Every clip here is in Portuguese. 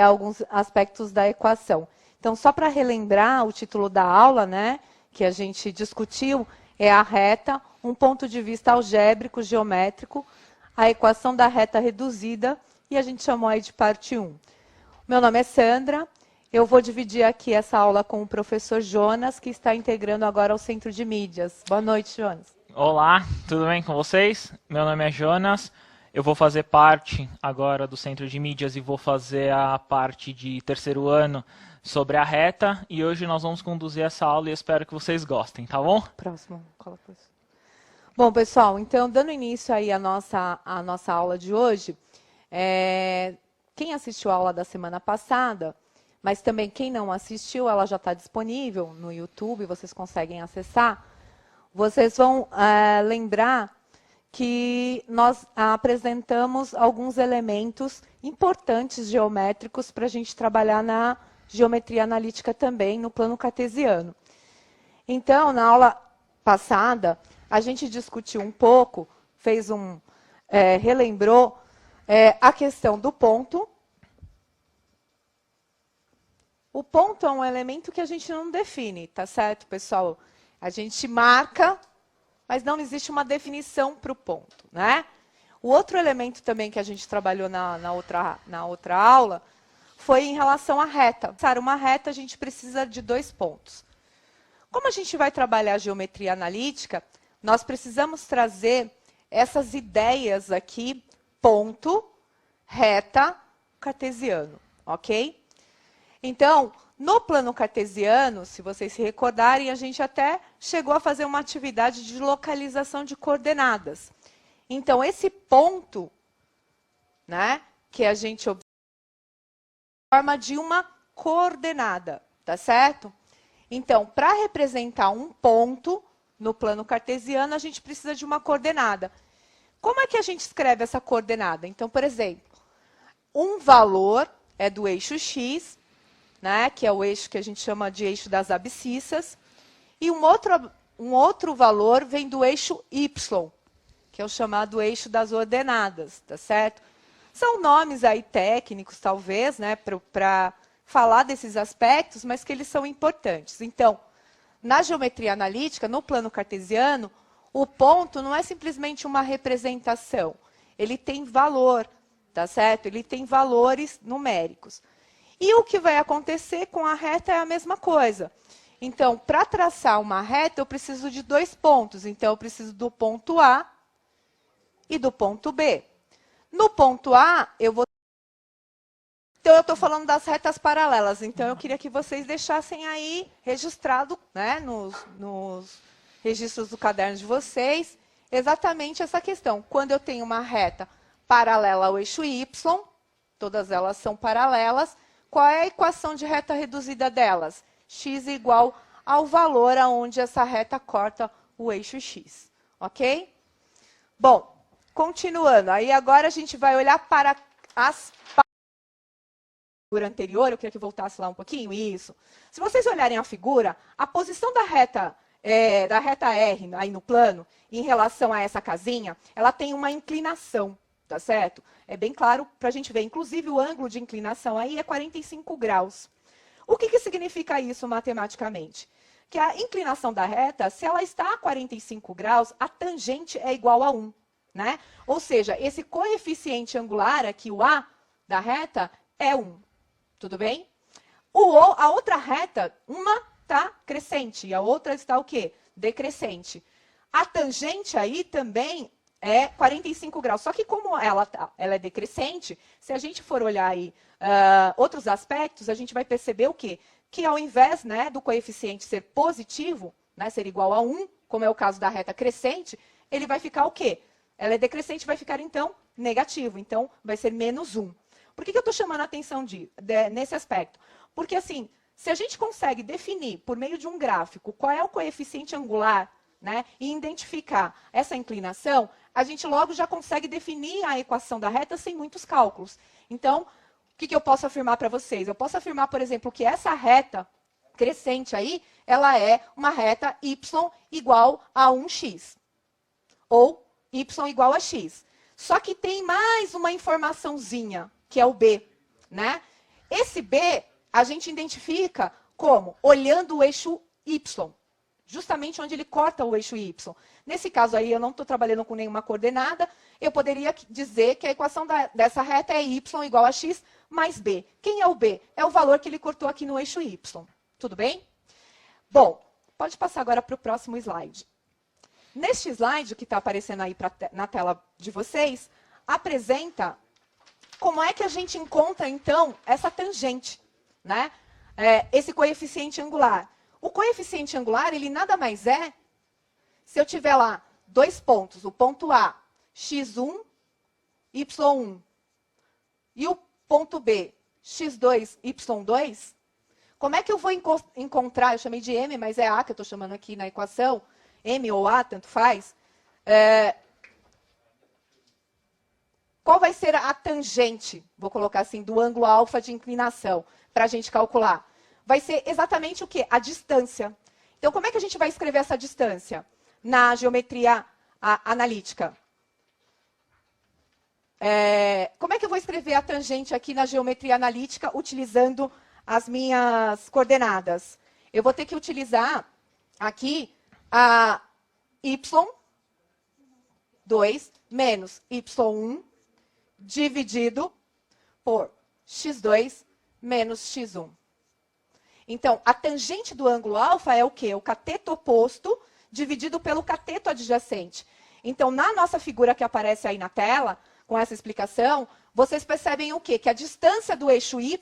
alguns aspectos da equação. Então, só para relembrar o título da aula, né, que a gente discutiu, é a reta, um ponto de vista algébrico, geométrico, a equação da reta reduzida, e a gente chamou aí de parte 1. Meu nome é Sandra, eu vou dividir aqui essa aula com o professor Jonas, que está integrando agora ao Centro de Mídias. Boa noite, Jonas. Olá, tudo bem com vocês? Meu nome é Jonas, eu vou fazer parte agora do Centro de Mídias e vou fazer a parte de terceiro ano sobre a reta, e hoje nós vamos conduzir essa aula e espero que vocês gostem, tá bom? Próximo, coloca isso. Bom, pessoal, então, dando início aí à nossa aula de hoje, quem assistiu a aula da semana passada, mas também quem não assistiu, ela já está disponível no YouTube, vocês conseguem acessar, vocês vão lembrar que nós apresentamos alguns elementos importantes geométricos para a gente trabalhar na geometria analítica também, no plano cartesiano. Então, na aula passada, a gente discutiu um pouco, relembrou a questão do ponto. O ponto é um elemento que a gente não define, tá certo, pessoal? A gente marca, mas não existe uma definição para o ponto, né? O outro elemento também que a gente trabalhou na outra aula foi em relação à reta. Para uma reta, a gente precisa de 2 pontos. Como a gente vai trabalhar a geometria analítica, nós precisamos trazer essas ideias aqui, ponto, reta, cartesiano, ok? Então, no plano cartesiano, se vocês se recordarem, a gente até chegou a fazer uma atividade de localização de coordenadas. Então, esse ponto, né, que a gente observa, forma de uma coordenada, tá certo? Então, para representar um ponto no plano cartesiano, a gente precisa de uma coordenada. Como é que a gente escreve essa coordenada? Então, por exemplo, um valor é do eixo x, né, que é o eixo que a gente chama de eixo das abscissas, e um outro valor vem do eixo y, que é o chamado eixo das ordenadas, tá certo? São nomes aí técnicos, talvez, né, para falar desses aspectos, mas que eles são importantes. Então, na geometria analítica, no plano cartesiano, o ponto não é simplesmente uma representação. Ele tem valor, tá certo? Ele tem valores numéricos. E o que vai acontecer com a reta é a mesma coisa. Então, para traçar uma reta, eu preciso de 2 pontos. Então, eu preciso do ponto A e do ponto B. No ponto A, eu estou falando das retas paralelas. Então, eu queria que vocês deixassem aí registrado, né, nos registros do caderno de vocês, exatamente essa questão. Quando eu tenho uma reta paralela ao eixo Y, todas elas são paralelas, qual é a equação de reta reduzida delas? X igual ao valor aonde essa reta corta o eixo X. Ok? Bom, continuando. Aí agora a gente vai olhar para as figura anterior. Eu queria que voltasse lá um pouquinho. Isso. Se vocês olharem a figura, a posição da reta R aí no plano, em relação a essa casinha, ela tem uma inclinação. Tá certo? É bem claro para a gente ver. Inclusive, o ângulo de inclinação aí é 45 graus. O que significa isso matematicamente? Que a inclinação da reta, se ela está a 45 graus, a tangente é igual a 1. Né? Ou seja, esse coeficiente angular aqui, o A da reta, é 1. Tudo bem? A outra reta, uma está crescente e a outra está o quê? Decrescente. A tangente aí também é 45 graus. Só que como ela é decrescente, se a gente for olhar aí outros aspectos, a gente vai perceber o quê? Que ao invés, né, do coeficiente ser positivo, né, ser igual a 1, como é o caso da reta crescente, ele vai ficar o quê? Ela é decrescente, vai ficar, então, negativo. Então, vai ser menos 1. Por que eu estou chamando a atenção nesse aspecto? Porque, assim, se a gente consegue definir, por meio de um gráfico, qual é o coeficiente angular, né, e identificar essa inclinação, a gente logo já consegue definir a equação da reta sem muitos cálculos. Então, o que eu posso afirmar para vocês? Eu posso afirmar, por exemplo, que essa reta crescente aí, ela é uma reta y igual a 1x. Ou y igual a x. Só que tem mais uma informaçãozinha, que é o b, né? Esse B a gente identifica como? Olhando o eixo Y. Justamente onde ele corta o eixo Y. Nesse caso aí, eu não estou trabalhando com nenhuma coordenada, eu poderia dizer que a equação dessa reta é y igual a x mais b. Quem é o b? É o valor que ele cortou aqui no eixo y. Tudo bem? Bom, pode passar agora para o próximo slide. Neste slide, que está aparecendo aí na tela de vocês, apresenta como é que a gente encontra, então, essa tangente, né? Esse coeficiente angular. O coeficiente angular, ele nada mais é, se eu tiver lá 2 pontos, o ponto A, x1, y1, e o ponto B, x2, y2, como é que eu vou encontrar, eu chamei de M, mas é A que eu estou chamando aqui na equação, M ou A, tanto faz, qual vai ser a tangente, vou colocar assim, do ângulo alfa de inclinação, para a gente calcular? Vai ser exatamente o quê? A distância. Então, como é que a gente vai escrever essa distância na geometria analítica? Como é que eu vou escrever a tangente aqui na geometria analítica utilizando as minhas coordenadas? Eu vou ter que utilizar aqui a y2 menos y1 dividido por x2 menos x1. Então, a tangente do ângulo alfa é o quê? O cateto oposto dividido pelo cateto adjacente. Então, na nossa figura que aparece aí na tela, com essa explicação, vocês percebem o quê? Que a distância do eixo y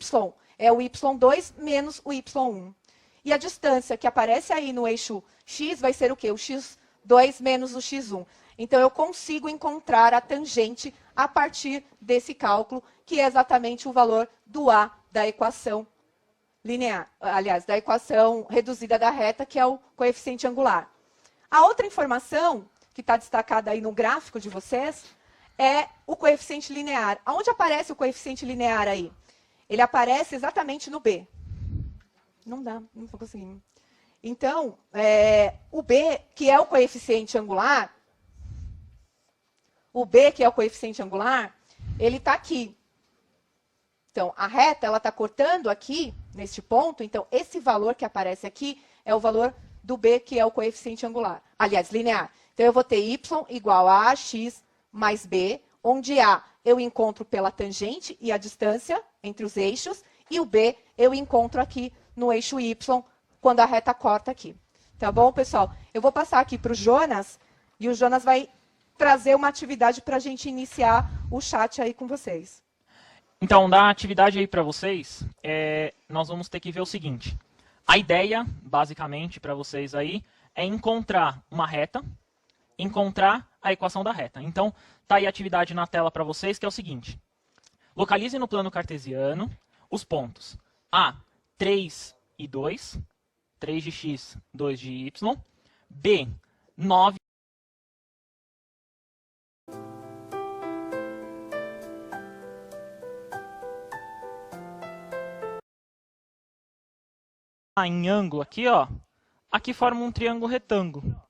é o y2 menos o y1. E a distância que aparece aí no eixo x vai ser o quê? O x2 menos o x1. Então, eu consigo encontrar a tangente a partir desse cálculo, que é exatamente o valor do A da equação linear, aliás, da equação reduzida da reta, que é o coeficiente angular. A outra informação, que está destacada aí no gráfico de vocês, é o coeficiente linear. Aonde aparece o coeficiente linear aí? Ele aparece exatamente no B. Não dá, não estou conseguindo. Então, o B, que é o coeficiente angular, ele está aqui. Então, a reta, ela está cortando aqui, neste ponto. Então, esse valor que aparece aqui é o valor do B, que é o coeficiente angular. Aliás, linear. Então, eu vou ter y igual a ax mais b, onde A eu encontro pela tangente e a distância entre os eixos, e o B eu encontro aqui no eixo y, quando a reta corta aqui. Tá bom, pessoal? Eu vou passar aqui para o Jonas, e o Jonas vai trazer uma atividade para a gente iniciar o chat aí com vocês. Então, da atividade aí para vocês, nós vamos ter que ver o seguinte. A ideia, basicamente, para vocês aí, é encontrar uma reta, encontrar a equação da reta. Então, tá aí a atividade na tela para vocês, que é o seguinte. Localize no plano cartesiano os pontos A, 3 e 2, 3 de x, 2 de y, B, 9, em ângulo aqui, ó, aqui forma um triângulo retângulo.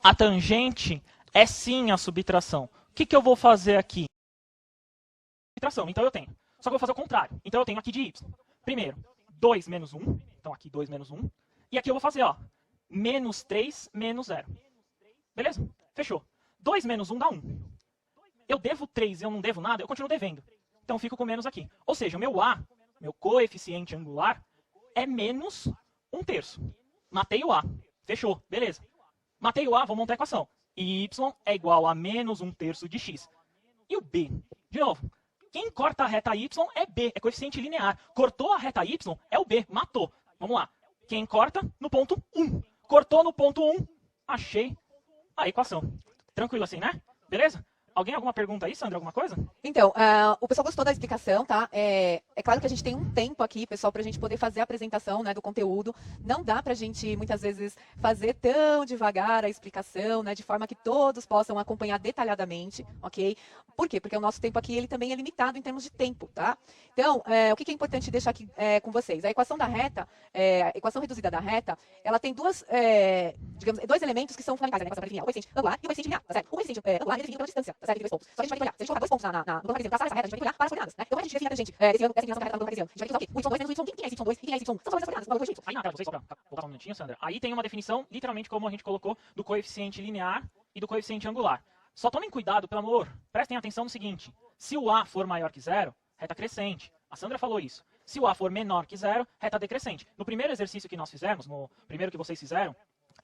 A tangente é sim a subtração. O que eu vou fazer aqui? Subtração, então eu tenho. Só que eu vou fazer o contrário. Então eu tenho aqui de y. Primeiro, 2 menos 1. Então aqui 2 menos 1. E aqui eu vou fazer, ó, menos 3 menos 0. Beleza? Fechou. 2 menos 1 dá 1. Eu devo 3 e eu não devo nada, eu continuo devendo. Então eu fico com menos aqui. Ou seja, o meu A, meu coeficiente angular, é menos 1/3. Matei o A. Fechou. Beleza. Matei o A, vou montar a equação. Y é igual a menos 1/3 de x. E o B? De novo, quem corta a reta y é B, é coeficiente linear. Cortou a reta y, é o B, matou. Vamos lá. Quem corta? No ponto 1. Cortou no ponto 1, achei a equação. Tranquilo assim, né? Beleza? Alguém alguma pergunta aí, Sandra? Alguma coisa? Então, o pessoal gostou da explicação, tá? É claro que a gente tem um tempo aqui, pessoal, para a gente poder fazer a apresentação, né, do conteúdo. Não dá para a gente, muitas vezes, fazer tão devagar a explicação, né, de forma que todos possam acompanhar detalhadamente, ok? Por quê? Porque o nosso tempo aqui, ele também é limitado em termos de tempo, tá? Então, o que é importante deixar aqui com vocês? A equação da reta, a equação reduzida da reta, ela tem dois elementos que são fundamentais na equação linear, o coeficiente angular e o coeficiente linear, tá certo? O coeficiente angular é definido pela distância, tá certo? Aqui 2 pontos. Só que a gente vai ter que olhar, se a gente colocar 2 pontos no plano cartesiano, traçar essa reta, a gente vai ter que olhar para as coordenadas, né? Então, como é que a gente define a tangente desse ângulo definição da reta cartesiana. A gente vai usar o quê? O y2 menos o y1. Quem é esse y2? Quem é esse y1? São as valores das coordenadas, valor y. Aí na tela, vocês só pra voltar um minutinho, Sandra. Aí tem uma definição, literalmente como a gente colocou, do coeficiente linear e do coeficiente angular. Só tomem cuidado, pelo amor, prestem atenção no seguinte. Se o A for maior que zero, reta crescente. A Sandra falou isso. Se o A for menor que zero, reta decrescente. No primeiro exercício que nós fizemos, no primeiro que vocês fizeram,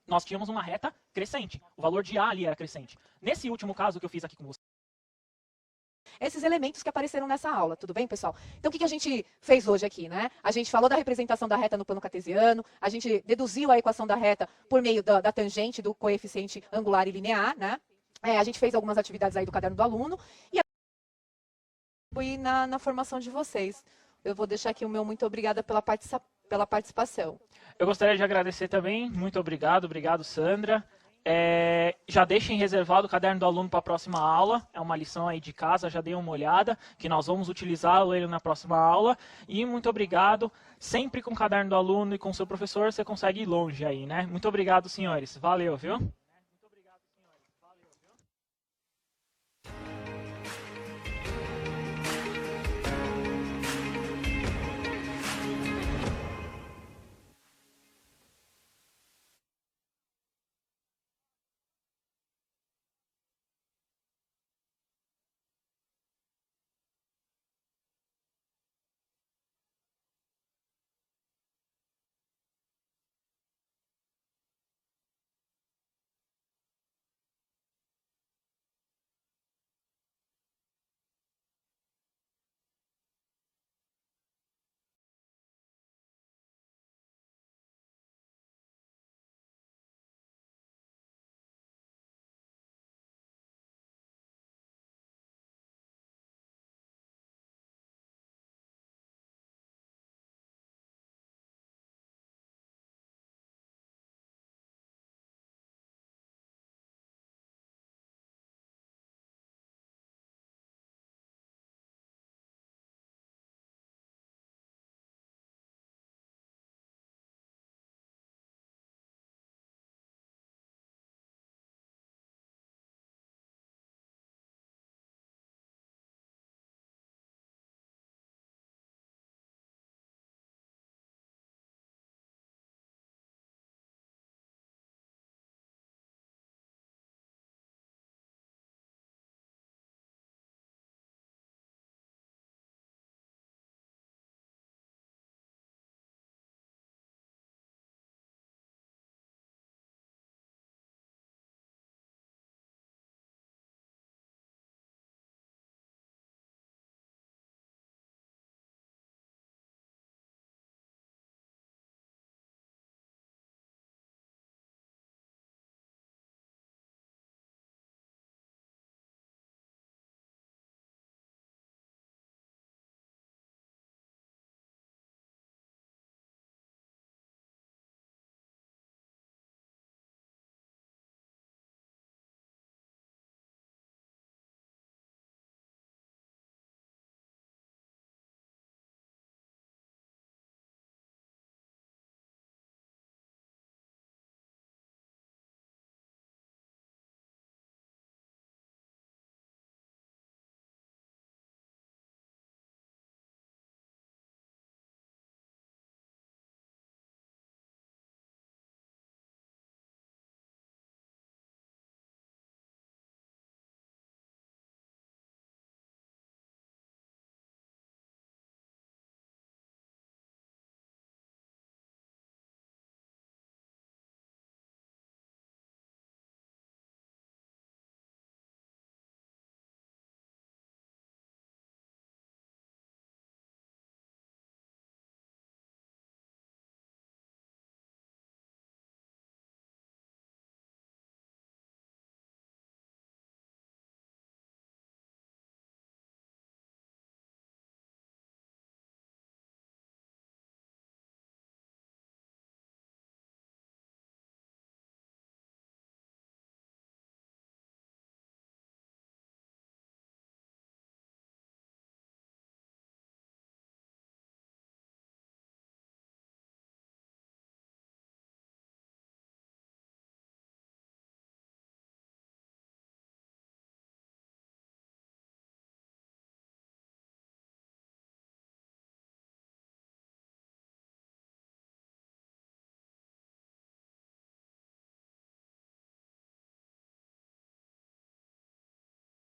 nós tínhamos uma reta crescente. O valor de A ali era crescente. Nesse último caso que eu fiz aqui com vocês, esses elementos que apareceram nessa aula, tudo bem, pessoal? Então, o que a gente fez hoje aqui, né? A gente falou da representação da reta no plano cartesiano, a gente deduziu a equação da reta por meio da tangente, do coeficiente angular e linear, né? A gente fez algumas atividades aí do caderno do aluno e na formação de vocês. Eu vou deixar aqui o meu muito obrigada pela participação. eu gostaria de agradecer também. Muito obrigado. Obrigado, Sandra. Já deixem reservado o caderno do aluno para a próxima aula. É uma lição aí de casa, já dei uma olhada, que nós vamos utilizá-lo ele na próxima aula. E muito obrigado. Sempre com o caderno do aluno e com o seu professor, você consegue ir longe aí, né? Muito obrigado, senhores. Valeu, viu?